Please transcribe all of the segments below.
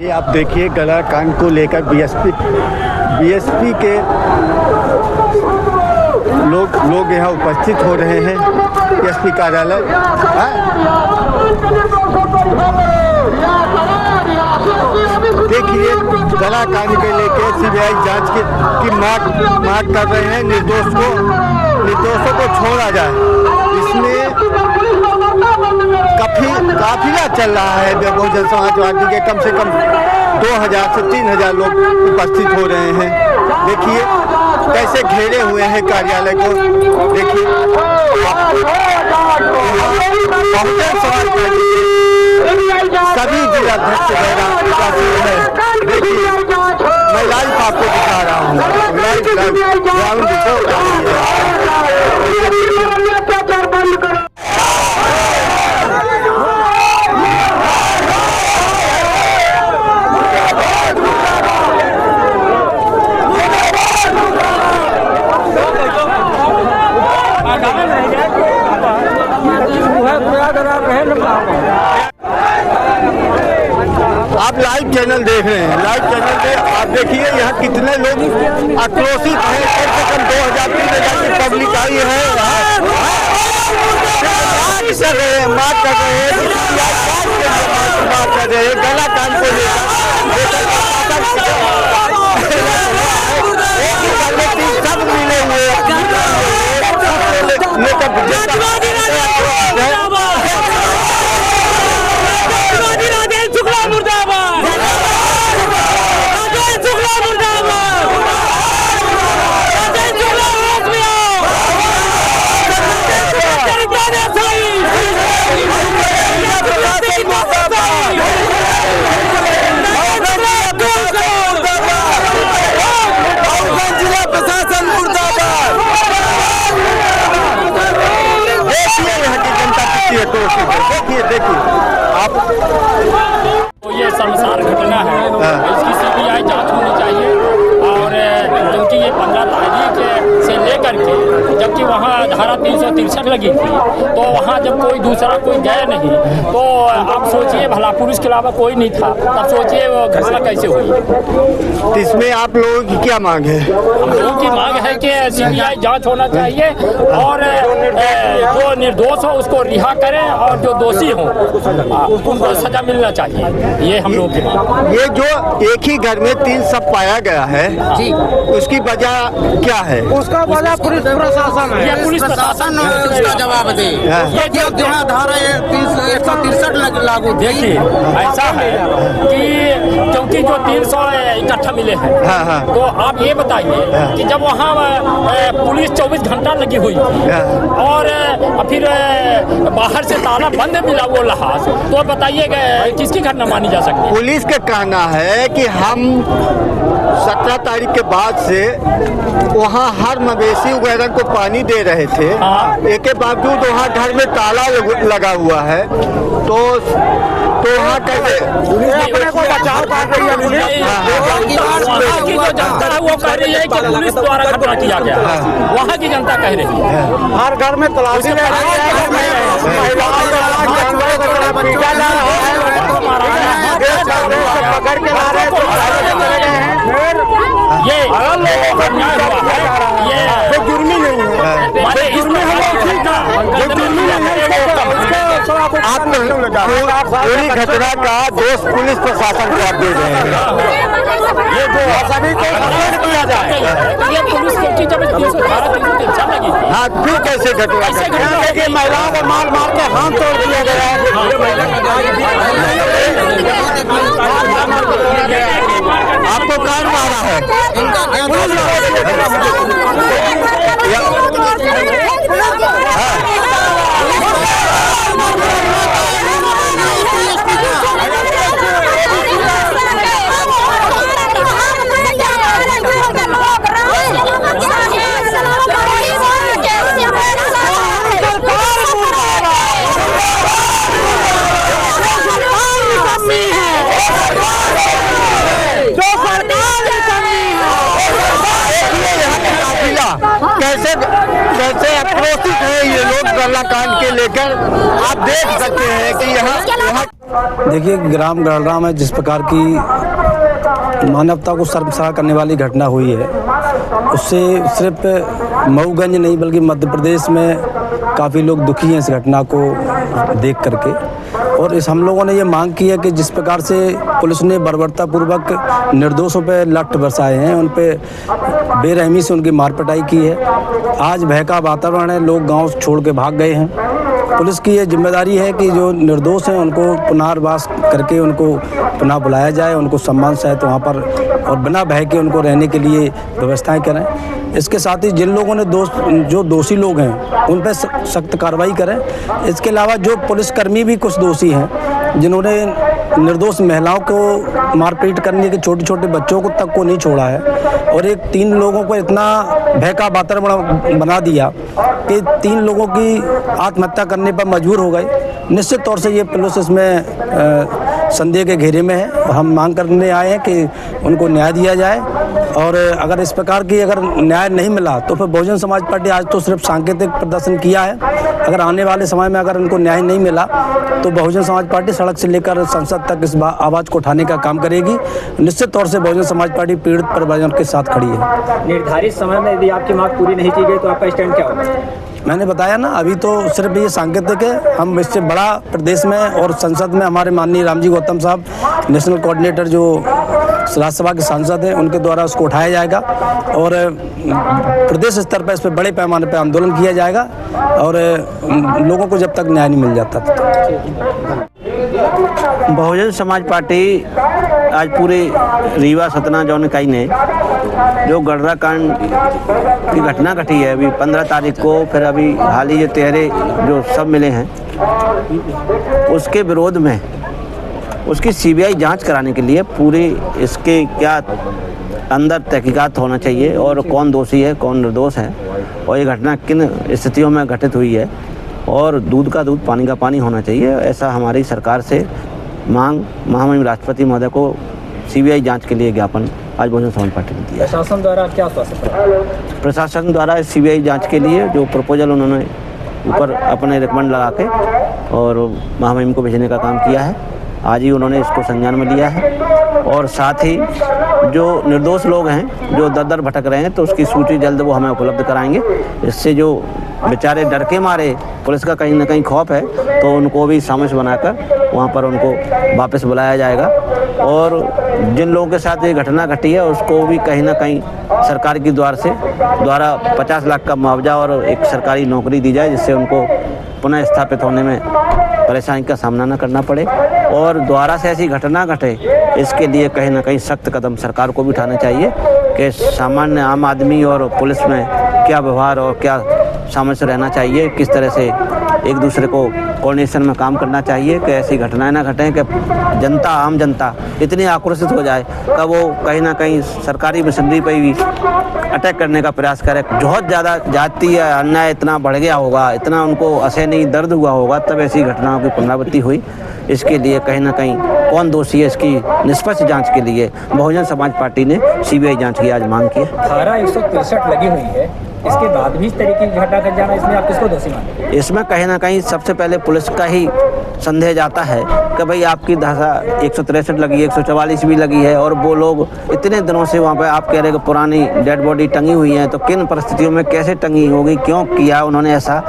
ये आप देखिए गला कांड को लेकर बीएसपी के लोग यहाँ उपस्थित हो रहे हैं एसपी कार्यालय। देखिए गला कांड के लेकर सीबीआई जांच की मांग कर रहे हैं। निर्दोषों को छोड़ा जाए। इसमें काफिला चल रहा है बहुजन समाज पार्टी के। कम से कम 2000 से 3000 लोग उपस्थित हो रहे हैं। देखिए कैसे घेरे हुए हैं कार्यालय को। देखिए बहुजन समाज पार्टी के सभी जिलाध्यक्ष है। देखिए मैं लाइव आपको दिखा रहा हूँ। ग्राउंड रिपोर्ट आप लाइव चैनल देख रहे हैं। लाइव चैनल पे आप देखिए यहाँ कितने लोग आक्रोशित हैं। कम से कम 2000-3000 की पब्लिक आई है। मार कर रहे हैं गला कांड को सब मिले हुए देखिए आप तो ये शर्मसार घटना है। इसकी सीबीआई जांच होनी चाहिए। और क्योंकि ये 15 तारीख से लेकर के जबकि वहाँ धारा 363 लगी थी, तो वहाँ जब कोई दूसरा कोई गया नहीं, तो आप सोचिए भला पुलिस के अलावा कोई नहीं था, तब सोचिए वो घटना कैसे हुई। इसमें आप लोगों की क्या मांग है? हम लोगों की मांग है कि सीबीआई जांच होना चाहिए और जो निर्दोष हो उसको रिहा करें और जो दोषी हो उनको सजा मिलना चाहिए। ये हम लोगों की मांग। ये जो एक ही घर में 3 शव पाया गया है जी, उसकी वजह क्या है? उसका वजह पुलिस प्रशासन है। ये पुलिस प्रशासन उसका जवाब दे। ये जो धारा 163 लागू। देखिए ऐसा है कि क्योंकि जो 300 इकट्ठा मिले हैं, तो आप ये बताइए कि जब वहाँ पुलिस 24 घंटा लगी हुई और फिर बाहर से ताला बंद मिला वो लहाज, तो बताइए किसकी घटना मानी जा सकती है? पुलिस का कहना है कि हम 17 तारीख के बाद से वहाँ हर मवेशी वगैरह को पानी दे रहे थे। एक के बावजूद वहाँ घर में ताला लगा हुआ है, तो वहाँ कैसे अपने को बचाव कर रही है पुलिस? वहाँ की जो जनता है वो कह रही है कि पुलिस द्वारा घटना किया गया। वहाँ की जनता कह रही है हर घर में तलाशी ले रही पकड़ के ला रहे ये जुर्मी नहीं है। आप पूरी घटना का दोष पुलिस प्रशासन को आप दे रहे हैं। ये जो सभी को किया जाए। ये पुलिस क्योंकि जब 363 लगी, हाँ फिर कैसे घटना? महिलाओं को मार मार के हाथ तोड़ दिया गया है। आपको कौन मारा है? लेकर आप देख सकते हैं कि यहाँ देखिए, ग्राम गढ़रा में जिस प्रकार की मानवता को शर्मसार करने वाली घटना हुई है, उससे सिर्फ मऊगंज नहीं बल्कि मध्य प्रदेश में काफ़ी लोग दुखी हैं इस घटना को देख करके। और हम लोगों ने ये मांग की है कि जिस प्रकार से पुलिस ने बर्बरतापूर्वक निर्दोषों पे लठ बरसाए हैं, उन पे बेरहमी से उनकी मार पिटाई की है। आज भय का वातावरण है, लोग गांव छोड़ के भाग गए हैं। पुलिस की ये जिम्मेदारी है कि जो निर्दोष हैं उनको पुनर्वास करके उनको पुनः बुलाया जाए, उनको सम्मान सहित वहाँ पर और बिना भय के उनको रहने के लिए व्यवस्थाएं करें। इसके साथ ही जिन लोगों ने जो दोषी लोग हैं उन पर सख्त कार्रवाई करें। इसके अलावा जो पुलिसकर्मी भी कुछ दोषी हैं जिन्होंने निर्दोष महिलाओं को मारपीट करने के, छोटे छोटे बच्चों को तक को नहीं छोड़ा है और एक 3 लोगों को इतना भय का वातावरण बना दिया कि 3 लोगों की आत्महत्या करने पर मजबूर हो गए। निश्चित तौर से ये पुलिस इसमें संदेह के घेरे में है। हम मांग करने आए हैं कि उनको न्याय दिया जाए और अगर इस प्रकार की अगर न्याय नहीं मिला तो फिर बहुजन समाज पार्टी आज तो सिर्फ सांकेतिक प्रदर्शन किया है। अगर आने वाले समय में अगर उनको न्याय नहीं मिला तो बहुजन समाज पार्टी सड़क से लेकर संसद तक इस आवाज़ को उठाने का काम करेगी। निश्चित तौर से बहुजन समाज पार्टी पीड़ित परिवारों के साथ खड़ी है। निर्धारित समय में यदि आपकी मांग पूरी नहीं की गई तो आपका स्टैंड क्या होगा? मैंने बताया ना, अभी तो सिर्फ ये सांकेतिक है। हम इससे बड़ा प्रदेश में और संसद में हमारे माननीय रामजी गौतम साहब नेशनल कोऑर्डिनेटर जो राज्यसभा के सांसद हैं उनके द्वारा उसको उठाया जाएगा और प्रदेश स्तर पर इस पर बड़े पैमाने पर आंदोलन किया जाएगा और लोगों को जब तक न्याय नहीं मिल जाता तक। बहुजन समाज पार्टी आज पूरे रीवा सतना जौन इकाई ने जो गढ़रा कांड की घटना घटी है अभी 15 तारीख को, फिर अभी हाल ही जो 13 जो सब मिले हैं उसके विरोध में उसकी सीबीआई जांच कराने के लिए पूरे इसके क्या अंदर तहकीकात होना चाहिए और कौन दोषी है कौन निर्दोष है और ये घटना किन स्थितियों में घटित हुई है और दूध का दूध पानी का पानी होना चाहिए, ऐसा हमारी सरकार से मांग महामहिम राष्ट्रपति महोदय को सीबीआई जांच के लिए ज्ञापन आज बहुजन समाज पार्टी ने दिया। प्रशासन द्वारा क्या आश्वासन? प्रशासन द्वारा सीबीआई जांच के लिए जो प्रपोजल उन्होंने ऊपर अपने रिकमेंड लगा के और महामहिम को भेजने का काम किया है, आज ही उन्होंने इसको संज्ञान में लिया है और साथ ही जो निर्दोष लोग हैं जो दर दर भटक रहे हैं तो उसकी सूची जल्द वो हमें उपलब्ध कराएंगे। इससे जो बेचारे डर के मारे पुलिस का कहीं ना कहीं खौफ है तो उनको भी सामंजस्य बनाकर वहाँ पर उनको वापस बुलाया जाएगा और जिन लोगों के साथ ये घटना घटी है उसको भी कहीं ना कहीं सरकार की द्वारा 50 लाख का मुआवजा और एक सरकारी नौकरी दी जाए जिससे उनको पुनः स्थापित होने में परेशानी का सामना न करना पड़े और दोबारा से ऐसी घटना घटे इसके लिए कहीं ना कहीं सख्त कदम सरकार को भी उठाने चाहिए कि सामान्य आम आदमी और पुलिस में क्या व्यवहार और क्या सामंजस्य रहना चाहिए, किस तरह से एक दूसरे को कोऑर्डिनेशन में काम करना चाहिए कि ऐसी घटनाएं ना घटें कि जनता आम जनता इतनी आक्रोशित हो जाए कि वो कहीं ना कहीं सरकारी मशीनरी पर भी अटैक करने का प्रयास करे। बहुत ज़्यादा जाति या अन्याय इतना बढ़ गया होगा, इतना उनको असहनीय दर्द हुआ होगा तब ऐसी घटनाओं की पुनरावृत्ति हुई। इसके लिए कहीं ना कहीं कौन दोषी है इसकी निष्पक्ष जांच के लिए बहुजन समाज पार्टी ने सीबीआई जांच की आज मांग की है। धारा 163 लगी हुई है, इसके बाद भी इस तरीके की घटना घट जाना, इसमें आप किसको दोषी मानते? इसमें कहीं ना कहीं सबसे पहले पुलिस का ही संदेह जाता है कि भाई आपकी धारा 163 लगी है, 144 भी लगी है और वो लोग इतने दिनों से वहाँ पे आप कह रहे हैं कि पुरानी डेड बॉडी टंगी हुई है तो किन परिस्थितियों में कैसे टंगी होगी, क्यों किया उन्होंने ऐसा,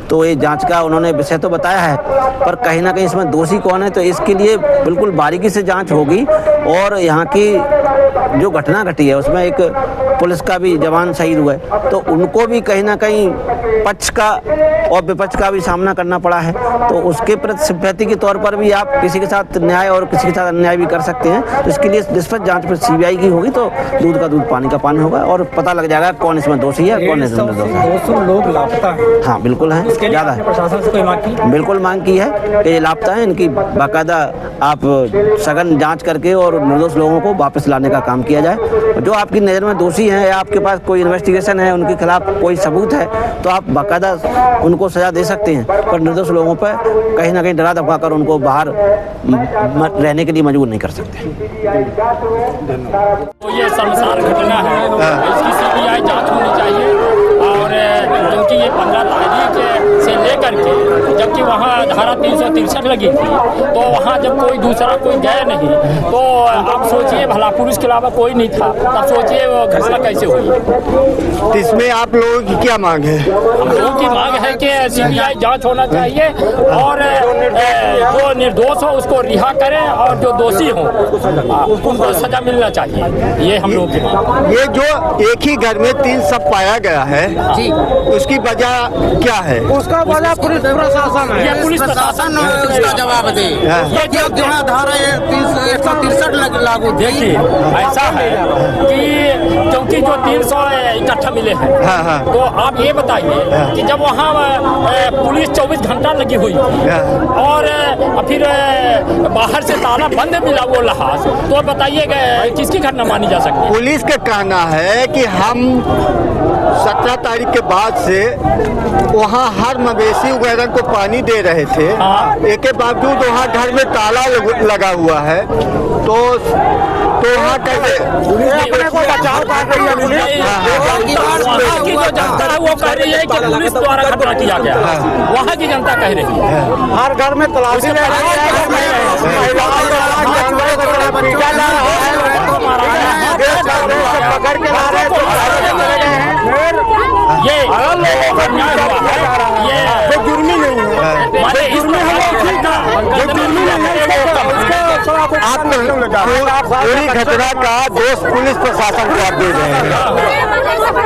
तो ये जांच का उन्होंने विषय तो बताया है पर कहीं ना कहीं इसमें दोषी कौन है तो इसके लिए बिल्कुल बारीकी से जांच होगी और यहाँ की जो घटना घटी है उसमें एक पुलिस का भी जवान शहीद हुआ है तो उनको भी कहीं ना कहीं पक्ष का और विपक्ष का भी सामना करना पड़ा है तो उसके प्रति सिंपैथी के तौर पर भी आप किसी के साथ न्याय और किसी के साथ अन्याय भी कर सकते हैं। तो इसके लिए निष्पक्ष जांच पर सीबीआई की होगी तो दूध का दूध पानी का पानी होगा और पता लग जाएगा कौन इसमें दोषी है कौन इसमें निर्दोष है। 200 लोग लापता हैं। हाँ बिल्कुल है, ज़्यादा है। प्रशासन से कोई मांग की? बिल्कुल मांग की है कि ये लापता है, इनकी बाकायदा आप सघन जांच करके और निर्दोष लोगों को वापस लाने का काम किया जाए। जो आपकी नज़र में दोषी हैं या आपके पास कोई इन्वेस्टिगेशन है उनके खिलाफ कोई सबूत है तो आप बाकायदा उनको सजा दे सकते हैं पर निर्दोष लोगों पर कहीं ना कहीं डरा धमका कर उनको बाहर रहने के लिए मजबूर नहीं कर सकते। तो ये शर्मसार घटना है, इसकी सीबीआई जांच होनी चाहिए और क्योंकि ये 15 तारीख से लेकर के जबकि वहाँ धारा 363 लगी थी, तो वहाँ जब कोई दूसरा कोई गया नहीं, तो आप सोचिए भला पुलिस के अलावा कोई नहीं था, तब सोचिए वो घटना कैसे हुई। तो इसमें आप लोगों की क्या मांग है? हम लोगों की मांग है कि CBI जांच होना चाहिए और जो निर्दोष हो उसको रिहा करें और जो दोषी हो उनको सजा मिलना चाहिए। ये हम लोग की मांग। ये जो एक ही घर में 3 शव पाया गया है जी, उसकी वजह क्या है? उसका वजह पुलिस प्रशासन है। ये पुलिस प्रशासन उसका जवाब दे। ये जो है धारा 163 लागू थी। देखिए ऐसा है कि क्योंकि जो 300 इकट्ठा मिले हैं, हाँ, हाँ। तो आप ये बताइए कि जब वहाँ पुलिस 24 घंटा लगी हुई थी और फिर बाहर से ताला बंद मिला वो लहाज, तो बताइए किसकी घटना मानी जा सकती है? पुलिस का कहना है कि हम 17 तारीख के बाद से वहाँ हर मवेशी वगैरह को पानी दे रहे थे। हाँ। एक के बावजूद वहाँ घर में ताला लगा हुआ है, तो वहाँ कैसे अपने को बचाव कर रही है पुलिस? वहाँ की जो जनता है वो कह रही है कि पुलिस द्वारा घटना किया गया, वहाँ की जनता कह रही है। हर घर में तलाशी पकड़ के ला रहे ये अन्याय हुआ है, ये जुर्मी नहीं है, माने जुर्मी आप पूरी घटना का दोष पुलिस प्रशासन को आप दे रहे हैं।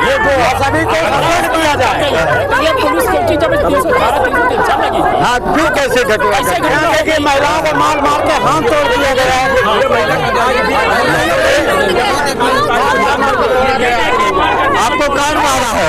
ये जो सभी को सपोर्ट किया जाए, ये पुलिस की जब 313 लगी, हाँ फिर कैसे घटना कि महिलाओं को मार मार के हाथ तोड़ दिया गया है। आपको कौन मारा है?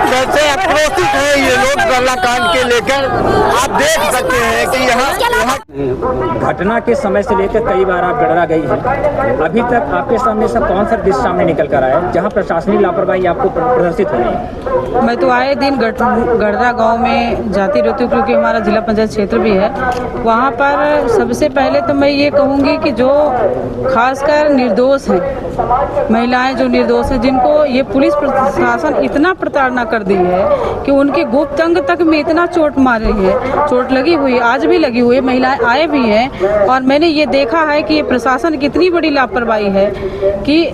कैसे आक्रोशित है ये लोग गल्ला कांड के लेकर। आप देख सकते हैं कि यहाँ घटना के समय से लेकर कई बार आप गड़रा गई हैं, अभी तक आपके सामने सब कौन सा दृश्य सामने निकल कर आया है जहाँ प्रशासनिक लापरवाही आपको प्रदर्शित हो रही है? मैं तो आए दिन गढ़रा गांव में जाती रहती हूँ, क्योंकि हमारा जिला पंचायत क्षेत्र भी है। वहाँ पर सबसे पहले तो मैं ये कहूँगी कि जो खासकर निर्दोष हैं, महिलाएं जो निर्दोष हैं, जिनको ये पुलिस प्रशासन इतना प्रताड़ना कर दी है कि उनके गुप्त अंग तक में इतना चोट मारे है, चोट लगी हुई, आज भी लगी हुई है, महिलाएं आए भी हैं। और मैंने ये देखा है कि ये प्रशासन की इतनी बड़ी लापरवाही है कि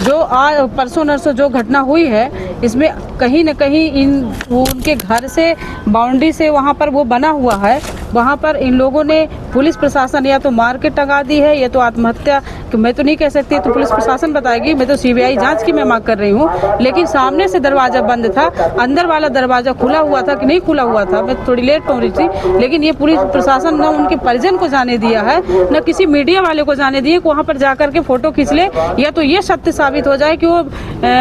जो आज परसों नरसों जो घटना हुई है, इसमें कहीं न कहीं उनके घर से बाउंड्री से वहाँ पर वो बना हुआ है, वहाँ पर इन लोगों ने पुलिस प्रशासन या तो मार के टंगा दी है या तो आत्महत्या, कि मैं तो नहीं कह सकती, तो पुलिस प्रशासन बताएगी। मैं तो CBI जांच की मैं मांग कर रही हूँ। लेकिन सामने से दरवाजा बंद था, अंदर वाला दरवाजा खुला हुआ था कि नहीं खुला हुआ था, मैं थोड़ी लेट पहुंची थी। लेकिन ये पुलिस प्रशासन न उनके परिजन को जाने दिया है, न किसी मीडिया वाले को जाने दिए कि वहाँ पर जाकर के फोटो खींच ले, या तो ये सत्य साबित हो जाए कि वो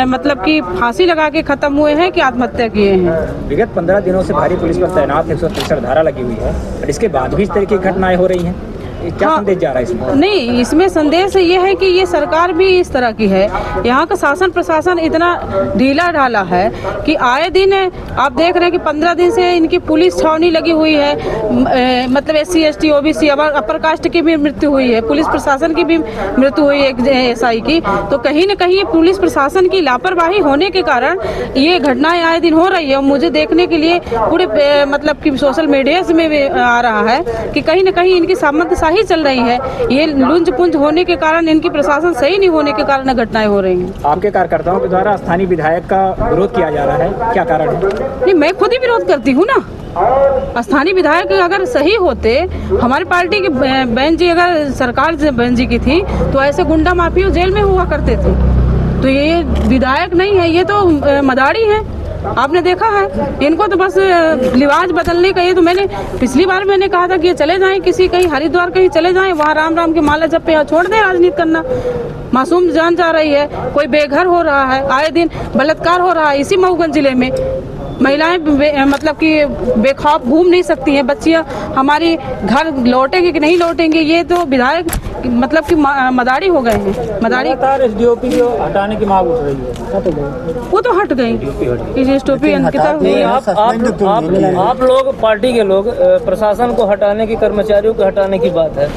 मतलब कि फांसी लगा के खत्म हुए हैं कि आत्महत्या किए हैं। विगत 15 दिनों से भारी पुलिस पर तैनात 163 धारा लगी हुई है, और इसके बाद भी इस तरह की घटनाएं हो रही हैं। क्या संदेश जा रहा है इसमें? नहीं, इसमें संदेश ये है कि ये सरकार भी इस तरह की है। यहाँ का शासन प्रशासन इतना ढीला ढाला है कि आए दिन आप देख रहे हैं कि 15 दिन से इनकी पुलिस छावनी लगी हुई है। मतलब SC ST OBC upper caste की भी मृत्यु हुई है, पुलिस प्रशासन की भी मृत्यु हुई है, SI की। तो कहीं न कहीं पुलिस प्रशासन की लापरवाही होने के कारण ये घटनाएं आए दिन हो रही है। और मुझे देखने के लिए पूरे मतलब कि सोशल मीडिया में भी आ रहा है कि कहीं न कहीं इनकी सामंतशाही ही चल रही है। ये लुंज पुंज होने के कारण, इनकी प्रशासन सही नहीं होने के कारण घटनाएं हो रही हैं। आपके कार्यकर्ताओं के द्वारा स्थानीय विधायक का विरोध किया जा रहा है, क्या कारण है? नहीं, मैं खुद ही विरोध करती हूँ ना। स्थानीय विधायक अगर सही होते, हमारी पार्टी के बहन जी, अगर सरकार बहन जी की थी, तो ऐसे गुंडा माफिया जेल में हुआ करते थे। तो ये विधायक नहीं है, ये तो मदारी है। आपने देखा है, इनको तो बस लिबास बदलने का। ये तो मैंने पिछली बार मैंने कहा था कि ये चले जाएं किसी कहीं हरिद्वार कहीं चले जाएं, वहाँ राम राम की माला जप पे छोड़ दें राजनीति करना। मासूम जान जा रही है, कोई बेघर हो रहा है, आए दिन बलात्कार हो रहा है इसी मऊगंज जिले में। महिलाएं मतलब कि बेखौफ घूम नहीं सकती हैं, बच्चियां हमारी घर लौटेंगे कि नहीं लौटेंगे, ये तो विधायक मतलब कि मदारी हो गए हैं। मदारी एसडीओपी को हटाने की मांग उठ रही है, वो तो हट गई, एसडीओपी अंकिता हुई। आप लोग पार्टी के लोग प्रशासन को हटाने की, कर्मचारियों को हटाने की बात है,